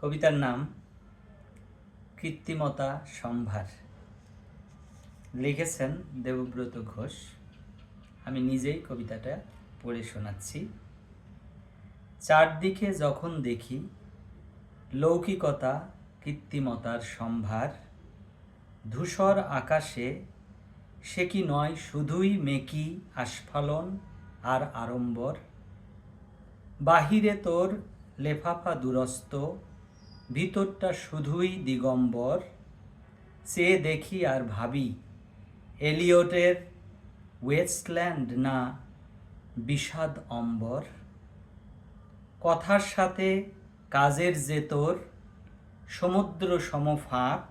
কবিতার নাম কৃত্রিমতা সম্ভার। লিখেছেন দেবব্রত ঘোষ। আমি নিজেই কবিতাটা পড়ে শোনাচ্ছি। চারদিকে যখন দেখি লৌকিকতা কৃত্রিমতার সম্ভার, ধূসর আকাশে সে কি নয় শুধুই মেকি আস্ফালন আর আড়ম্বর। বাহিরে তোর লেফাফা দুরস্ত, ভিতরটা শুধুই দিগম্বর। চেয়ে দেখি আর ভাবি এলিয়টের ওয়েস্টল্যান্ড না বিষাদ অম্বর। কথার সাথে কাজের যে তোর সমুদ্র সমফাঁক,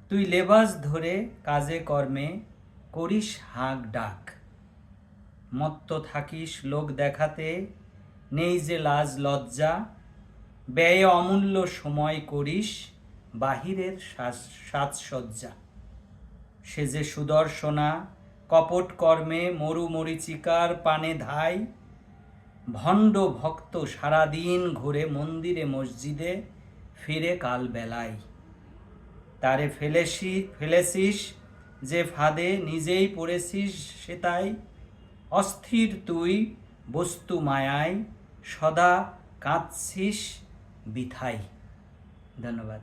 তুই লেবাস ধরে কাজে কর্মে করিস হাঁক ডাক। মত্ত থাকিস লোক দেখাতে, নেই যে লাজ লজ্জা, ব্যয়ে অমূল্য সময় করিস বাহিরের সাজসজ্জা। সে যে সুদর্শনা কপট কর্মে মরু মরীচিকার পানে ধাই, ভণ্ড ভক্ত সারাদিন ঘুরে মন্দিরে মসজিদে ফিরে কাল বেলায়। তারে ফেলেছিস যে ফাঁদে নিজেই পড়েছিস সে তাই। অস্থির তুই বস্তু মায়ায় সদা কাঁদছিস বিথাই। ধন্যবাদ।